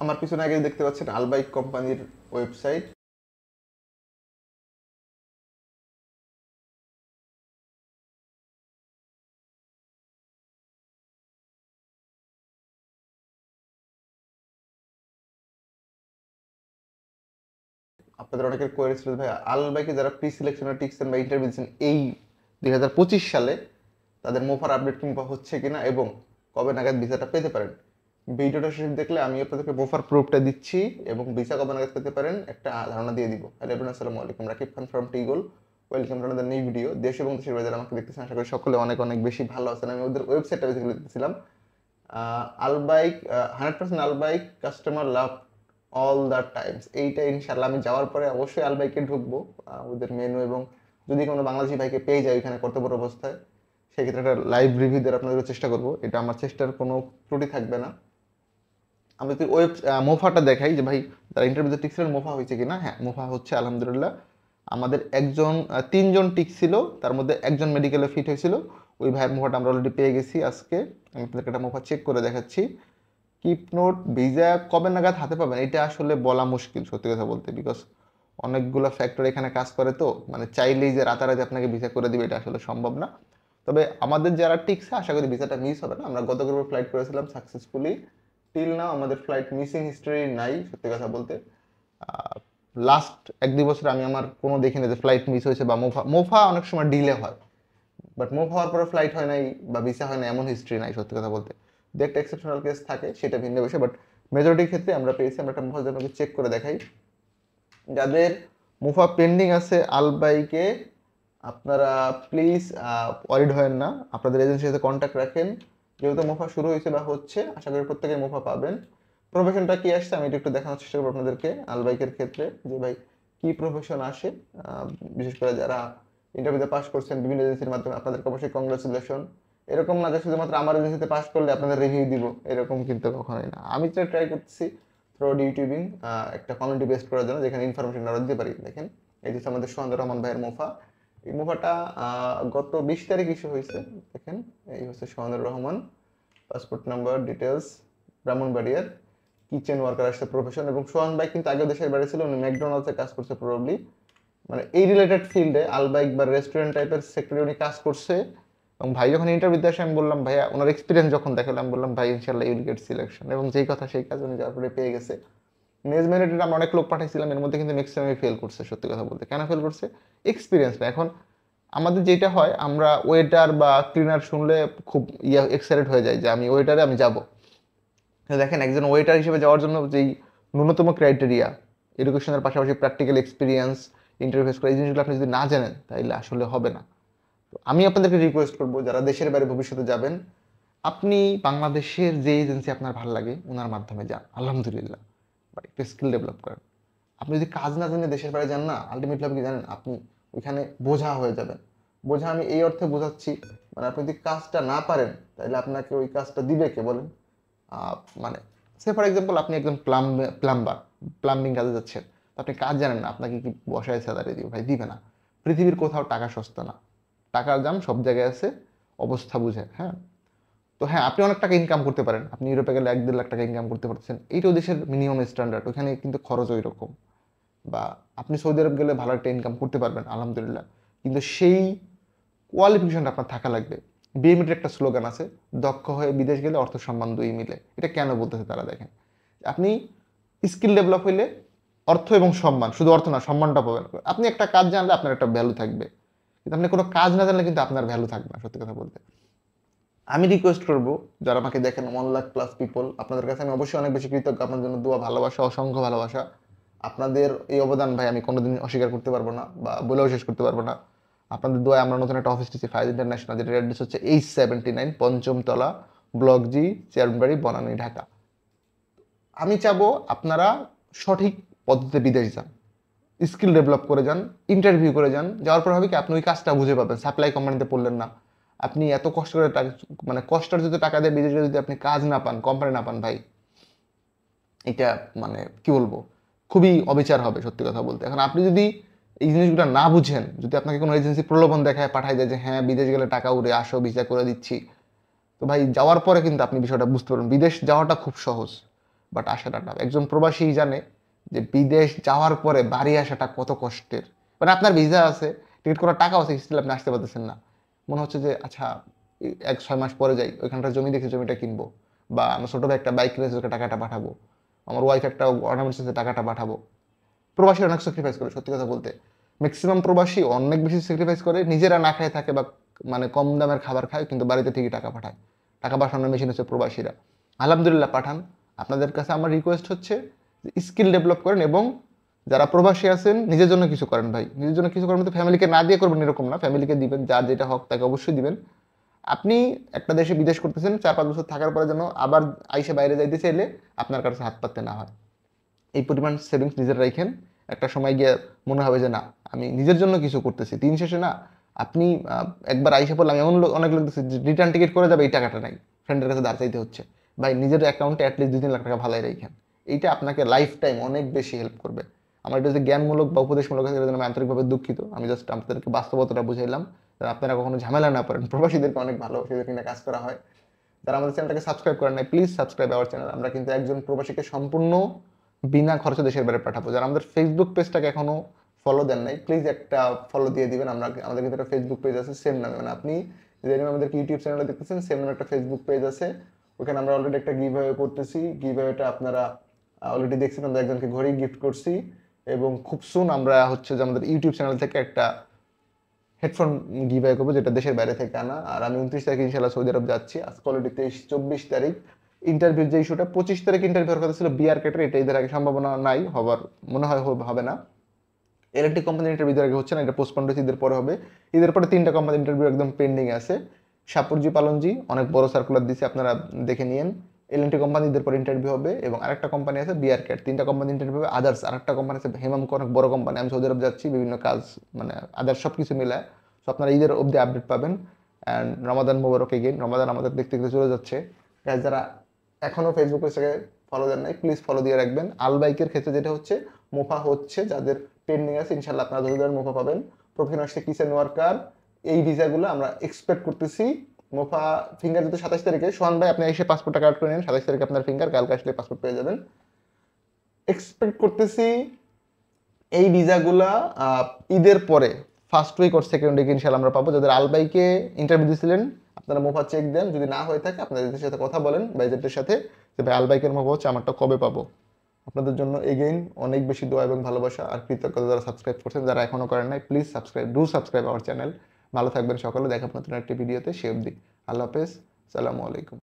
আমার পিছনে আগে দেখতে পাচ্ছেন আলবাইক কোম্পানির ওয়েবসাইট। আপনাদের অনেকের কোয়েরি ছিল ভাই আলবাইকে যারা প্রি সিলেকশনে টিকছেন বা ইন্টারভিউ দিচ্ছেন এই 2025 সালে তাদের মোফার আপডেট কিংবা হচ্ছে কিনা এবং কবে নাগাদ ভিসাটা পেতে পারেন। ভিডিওটা শেষ দেখলে আমি আপনাদেরকে মোফার প্রুফটা দিচ্ছি এবং ভিসা কবে নাগাদ পেতে পারেন একটা ধারণা দিয়ে দিব। হ্যালো এভরিওয়ান, আসসালামু আলাইকুম, রাকিব খান ফ্রম টিগল। Welcome to another new video. দেশ এবং দেশের বাইরে আমাকে দেখতেছেন, আশা করি সকলে অনেক অনেক বেশি ভালো আছেন। আমি ওদের ওয়েবসাইটটা বেসিক্যালি দেখতেছিলাম। Al Baik 100% Al Baik customer love all the Times, এইটা ইনশাল্লাহ আমি যাওয়ার পরে অবশ্যই আলবাইকে ঢুকবো। ওদের মেনু এবং যদি কোনো বাংলাদেশি ভাইকে পেয়ে যায় ওইখানে কর্তব্যরত অবস্থায়, সেক্ষেত্রে একটা লাইভ রিভিউ দেওয়ার আপনাদের চেষ্টা করবো। এটা আমার চেষ্টার কোনো ত্রুটি থাকবে না। আমি যদি মোফাটা দেখাই যে ভাই যারা ইন্টারভিউতে টিকছিলেন মোফা হয়েছে কিনা। হ্যাঁ, মোফা হচ্ছে আলহামদুলিল্লাহ। আমাদের তিনজন টিক ছিল, তার মধ্যে একজন মেডিকেলে ফিট হয়েছিল। ওই ভাইয়ের মোফাটা আমরা অলরেডি পেয়ে গেছি আজকে। আমি আপনাদেরকে একটা মোফা চেক করে দেখাচ্ছি। কিপ নোট ভিসা কবে নাগাদ হাতে পাবেন এটা আসলে বলা মুশকিল সত্যি কথা বলতে, বিকজ অনেকগুলো ফ্যাক্টর এখানে কাজ করে। তো মানে চাইলেই যে রাতারাতি আপনাকে ভিসা করে দিবে এটা আসলে সম্ভব না। তবে আমাদের যারা টিকছে আশা করি ভিসাটা মিস হবে না। আমরা গতকাল ফ্লাইট করেছিলাম সাকসেসফুলি। টিল নাও আমাদের ফ্লাইট মিসিং হিস্টরি নাই সত্যি কথা বলতে। লাস্ট 1-2 বছর আমি আমার কোনো দেখিনি যে ফ্লাইট মিস হয়েছে বা মোফা অনেক সময় ডিলে হয়, বাট মুভ হওয়ার পরে ফ্লাইট হয় নাই বা ভিসা হয় না এমন হিস্ট্রি নাই সত্যি কথা বলতে। দু একটা এক্সেপশনাল কেস থাকে, সেটা ভিন্ন বিষয়, বাট মেজরিটির ক্ষেত্রে আমরা পেয়েছি। আমরা একটা মুভা আপনাকে চেক করে দেখাই। যাদের মুভা পেন্ডিং আছে আলবাইকে, আপনারা প্লিজ ওয়ারিড হয়েন না, আপনাদের এজেন্সির সাথে কন্ট্যাক্ট রাখেন। যেহেতু মুভা শুরু হয়েছে বা হচ্ছে, আশা করি প্রত্যেকের মুভা পাবেন। প্রফেশনটা কি আসছে আমি একটু দেখানোর চেষ্টা করবো আপনাদেরকে আলবাইকের ক্ষেত্রে, যে ভাই কি প্রফেশন আসে। বিশেষ করে যারা ইন্টারভিউতে পাস করছেন বিভিন্ন এজেন্সির মাধ্যমে, আপনাদেরকে অবশ্যই কংগ্রেচুলেশন। এরকম না যে শুধুমাত্র আমার এজেন্সিতে পাস করলে আপনাদের রিভিউ দিব, এরকম কিন্তু কখনোই না। আমি ট্রাই করতেছি থ্রুআউট ইউটিউবিং একটা কমিউনিটি বেস্ট করার জন্য, যেখানে ইনফরমেশন আরও দিতে পারি। দেখেন এই যে আমাদের সোহানুর রহমান ভাইয়ের মোফা। এই মোফাটা গত 20 তারিখ ইস্যু হয়েছে। দেখেন এই হচ্ছে Sohanur Rahman, passport number details, ব্রাহ্মণবাড়িয়ার কিচেন ওয়ার্কার আসছে প্রফেশন। এবং সোহান ভাই কিন্তু আগে দেশের বাইরে ছিল, উনি ম্যাকডোনাল্ডসে কাজ করছে প্রবাবলি, মানে এই রিলেটেড ফিল্ডে আলবাইক বা রেস্টুরেন্ট টাইপের সেক্টরে উনি কাজ করছে। এবং ভাই যখন ইন্টারভিউতে আসে আমি বললাম ভাইয়া, ওনার এক্সপিরিয়েন্স যখন দেখালাম বললাম ভাই ইনশাল্লাহ ইউল গেট সিলেকশন, এবং যেই কথা সেই কাজ উনি যাওয়ার পরে পেয়ে গেছে। নেক্সট মিনিটে আমরা অনেক লোক পাঠাইছিলাম, এর মধ্যে কিন্তু ম্যাক্সিমামই ফেল করছে সত্যি কথা বলতে। কেন ফেল করছে? এক্সপিরিয়েন্স না। এখন আমাদের যেটা হয়, আমরা ওয়েটার বা ক্লিনার শুনলে খুব এক্সাইটেড হয়ে যায় যে আমি ওয়েটারে আমি যাব। দেখেন একজন ওয়েটার হিসেবে যাওয়ার জন্য যেই ন্যূনতম ক্রাইটেরিয়া, এডুকেশনের পাশাপাশি প্র্যাকটিক্যাল এক্সপিরিয়েন্স, ইন্টারভিউস করে, এই জিনিসগুলো আপনি যদি না জানেন তাহলে আসলে হবে না। তো আমি আপনাদেরকে রিকোয়েস্ট করবো যারা দেশের বাইরে ভবিষ্যতে যাবেন, আপনি বাংলাদেশের যে এজেন্সি আপনার ভালো লাগে ওনার মাধ্যমে যান, আলহামদুলিল্লাহ, বাট একটু স্কিল ডেভেলপ করেন। আপনি যদি কাজ না জানে দেশের বাইরে যান না, আলটিমেটলি আপনি জানেন আপনি ওইখানে বোঝা হয়ে যাবেন। বোঝা আমি এই অর্থে বোঝাচ্ছি, মানে আপনি যদি কাজটা না পারেন তাহলে আপনাকে ওই কাজটা দিবে কে বলেন? মানে সে ফর এক্সাম্পল আপনি একজন প্লাম্বার, প্লাম্বিং কাজে যাচ্ছেন, তো আপনি কাজ জানেন না, আপনাকে কি বসায় স্যালারি দিবে? ভাই দিবে না। পৃথিবীর কোথাও টাকা সস্তা না, টাকার দাম সব জায়গায় আছে, অবস্থা বুঝে। হ্যাঁ, তো হ্যাঁ আপনি অনেক টাকা ইনকাম করতে পারেন, আপনি ইউরোপে গেলে 1-1.5 লাখ টাকা ইনকাম করতে পারছেন, এইটাও দেশের মিনিমাম স্ট্যান্ডার্ড, ওখানে কিন্তু খরচ ওই রকম। বা আপনি সৌদি আরব গেলে ভালো একটা ইনকাম করতে পারবেন আলহামদুলিল্লাহ, কিন্তু সেই কোয়ালিফিকেশনটা আপনার থাকা লাগবে। বিএমইটির একটা স্লোগান আছে, দক্ষ হয়ে বিদেশ গেলে অর্থ সম্মান দুই মিলে। এটা কেন বলতেছে তারা? দেখেন আপনি স্কিল ডেভেলপ হইলে অর্থ এবং সম্মান, শুধু অর্থ না সম্মানটা পাবেন। আপনি একটা কাজ জানলে আপনার একটা ভ্যালু থাকবে, কিন্তু আপনি কোনো কাজ না জানলে কিন্তু আপনার ভ্যালু থাকবে না সত্যি কথা বলতে। আমি রিকোয়েস্ট করব যারা আমাকে দেখেন 1 লাখ+ পিপল, আপনাদের কাছে আমি অবশ্যই অনেক বেশি কৃতজ্ঞ। আপনার জন্য দোয়া, ভালোবাসা, অসংখ্য ভালোবাসা। আপনাদের এই অবদান ভাই আমি কোনোদিন অস্বীকার করতে পারবো না বা বলেও শেষ করতে পারবো না। আপনাদের দোয়ায় আমরা নতুন একটা অফিস দিচ্ছি, ফাইজ ইন্টারন্যাশনাল, যেটা অ্যাড্রেস হচ্ছে H79 পঞ্চমতলা, ব্লক জি, চেয়ারম্যানবাড়ি, বনানী, ঢাকা। আমি চাবো আপনারা সঠিক পদ্ধতিতে বিদেশ যান, স্কিল ডেভেলপ করে যান, ইন্টারভিউ করে যান। যাওয়ার পর হবে কি আপনি ওই কাজটা বুঝে পাবেন। সাপ্লাই কোম্পানিতে পড়লেন না, আপনি এত কষ্ট করে মানে কষ্টের যদি টাকা দিয়ে বিদেশে যদি আপনি কাজ না পান, কোম্পানি না পান, ভাই এটা মানে কি বলবো, খুবই অবিচার হবে সত্যি কথা বলতে। এখন আপনি যদি এই জিনিসগুলো না বুঝেন, যদি আপনাকে কোনো এজেন্সি প্রলোভন দেখায় পাঠায় দেয় যে হ্যাঁ বিদেশ গেলে টাকা উড়ে আসো, ভিসা করে দিচ্ছি, তো ভাই যাওয়ার পরে কিন্তু আপনি বিষয়টা বুঝতে পারবেন বিদেশ যাওয়াটা খুব সহজ, বাট আসাটা টাফ। একজন প্রবাসী জানে যে বিদেশ যাওয়ার পরে বাড়ি আসাটা কত কষ্টের। মানে আপনার ভিসা আছে, টিকিট করার টাকা আছে, স্টিল আপনি আসতে পারতেছেন না। মনে হচ্ছে যে আচ্ছা 1-6 মাস পরে যাই, ওইখানটার জমি দেখে জমিটা কিনবো, বা আমার ছোট ভাই একটা বাইক কিনেছে, ওকে টাকাটা পাঠাবো, আমার ওয়াইফ একটা অর্নামেন্টস আছে, টাকাটা পাঠাবো। প্রবাসী অনেক স্যাক্রিফাইস করে, সত্যি কথা বলতে ম্যাক্সিমাম প্রবাসী অনেক বেশি স্যাক্রিফাইস করে, নিজেরা না খায় থাকে বা মানে কম দামের খাবার খায়, কিন্তু বাড়িতে ঠিকই টাকা পাঠায়। টাকা পাঠানোর মেশিন হচ্ছে প্রবাসীরা। আলহামদুলিল্লাহ পাঠান। আপনাদের কাছে আমার রিকোয়েস্ট হচ্ছে স্কিল ডেভেলপ করেন, এবং যারা প্রবাসী আছেন নিজের জন্য কিছু করেন ভাই। নিজের জন্য কিছু করেন তো ফ্যামিলিকে না দিয়ে করবেন এরকম না, ফ্যামিলিকে দিবেন, যার যেটা হক তাকে অবশ্যই দিবেন। আপনি একটা দেশে বিদেশ করতেছেন, 4-5 বছর থাকার পরে যেন আবার আইসে বাইরে যাইতে চাইলে আপনার কাছে হাত পাততে না হয়। এই পরিমাণ সেভিংস নিজের রাখেন, একটা সময় গিয়ে মনে হবে যে না আমি নিজের জন্য কিছু করতেছি। দিন শেষে না আপনি একবার আইসা পড়লাম, এমন অনেক লোক দেখছি রিটার্ন টিকিট করে যাবে, এই টাকাটা নাই, ফ্রেন্ডের কাছে ধার চাইতে হচ্ছে। ভাই নিজের অ্যাকাউন্টে অ্যাটলিস্ট 2-3 লাখ টাকা ভালাই রাখেন, এইটা আপনাকে লাইফ টাইম অনেক বেশি হেল্প করবে। আমার এটা যে জ্ঞানমূলক বা উপদেশমূলক আছে, এটার জন্য আমি আন্তরিকভাবে দুঃখিত। আমি জাস্ট আপনাদেরকে বাস্তবতাটা বুঝাইলাম, যাতে আপনারা কখনো ঝামেলা না পড়েন। প্রবাসীদেরকে অনেক ভালো সেদেরকে নিয়ে কাজ করা হয়। যারা আমাদের চ্যানেলটাকে সাবস্ক্রাইব করেন নাই, প্লিজ সাবস্ক্রাইব আওয়ার চ্যানেল। আমরা কিন্তু একজন প্রবাসীকে সম্পূর্ণ বিনা খরচে দেশের বাইরে পাঠাবো। যারা আমাদের ফেসবুক পেজটাকে এখনো ফলো দেন নাই, প্লিজ একটা ফলো দিয়ে দিবেন। আমাদের কিন্তু একটা ফেসবুক পেজ আছে সেম নামে, মানে আপনি যে নামে আমাদের ইউটিউব চ্যানেলে দেখতেছেন সেম নামে একটা ফেসবুক পেজ আছে। ওখানে আমরা অলরেডি একটা গিভ অ্যাওয়ে করতেছি। গিভ অ্যাওয়েটা আপনারা অলরেডি দেখছেন, আমরা একজনকে ঘড়ি গিফট করছি, এবং খুব সুন আমরা হচ্ছে যে আমাদের ইউটিউব চ্যানেল থেকে একটা হেডফোন গিভ অ্যাওয়ে করবো, যেটা দেশের বাইরে থেকে আনা। আর আমি 29 তারিখ ইনশাল্লাহ সৌদি আরব যাচ্ছি। আজকে অলরেডি 23-24 তারিখ ইন্টারভিউ, যে ইস্যুটা 25 তারিখ ইন্টারভিউ কথা ছিল বিআর কেটের, এটা ঈদের আগে সম্ভাবনা নাই হবার, মনে হয় হবে না। ইলেকট্রিক কোম্পানির ইন্টারভিউ ঈদের আগে হচ্ছে না, এটা পোস্টপন্ড হচ্ছে, ঈদের পরে হবে। ঈদের পরে 3টা কোম্পানির ইন্টারভিউ একদম পেন্ডিং আছে। সাপুরজি পালনজি অনেক বড় সার্কুলার দিছে, আপনারা দেখে নিয়েন। এলএনটি কোম্পানি ঈদের পরে ইন্টারভিউ হবে, এবং আরেকটা কোম্পানি আছে বিআর ক্যাট। 3টা কোম্পানি ইন্টারভিউ হবে। আদার্স আরেকটা কোম্পানি আছে হেমামকো, অনেক বড় কোম্পানি। আমি সৌদি আরব যাচ্ছি, বিভিন্ন কাজ মানে আদার্স সব কিছু মিলায়। সো আপনারা ঈদের অবধি আপডেট পাবেন। And Ramadan Mobarak again. রমাদান আমাদের দেখতে দেখতে চলে যাচ্ছে। গাইজ যারা এখনো ফেসবুক পেজটাকে ফলো দেন নাই, প্লিজ ফলো দিয়ে রাখবেন। আল বাইকের ক্ষেত্রে যেটা হচ্ছে, মোফা হচ্ছে যাদের পেন্ডিং আছে, ইনশাল্লাহ আপনারা যতদিন মোফা পাবেন। প্রফেশনাল কিচেন ওয়ার্কার, এই ভিসাগুলো আমরা এক্সপেক্ট করতেছি। মোফা ফিঙ্গার যেহেতু 27 তারিখে, সোহান ভাই আপনি এসে পাসপোর্টটা কার্ড করে নেন, 27 তারিখে আপনার ফিঙ্গার, কালকে আসলে পাসপোর্ট পেয়ে যাবেন। এক্সপেক্ট করতেছি এই ভিসাগুলা ঈদের পরে first week or second week ইনশাল্লাহ আমরা পাবো। যাদের আলবাইকে ইন্টারভিউ দিয়েছিলেন আপনারা মোফা চেক দেন, যদি না হয়ে থাকে আপনাদের সাথে কথা বলেন বাইজেটের সাথে, যে ভাই আলবাইকের মোফা হচ্ছে, আমারটা কবে পাবো। আপনাদের জন্য এগেইন অনেক বেশি দোয়া এবং ভালোবাসা আর কৃতজ্ঞতা। যারা সাবস্ক্রাইব করছেন, যারা এখনো করেন নাই, প্লিজ সাবস্ক্রাইব আওয়ার চ্যানেল। ভালো থাকবেন সকলে, দেখা নতুন একটি ভিডিওতে, সে অবধি আল্লাহ হাফেজ, সালামু আলাইকুম।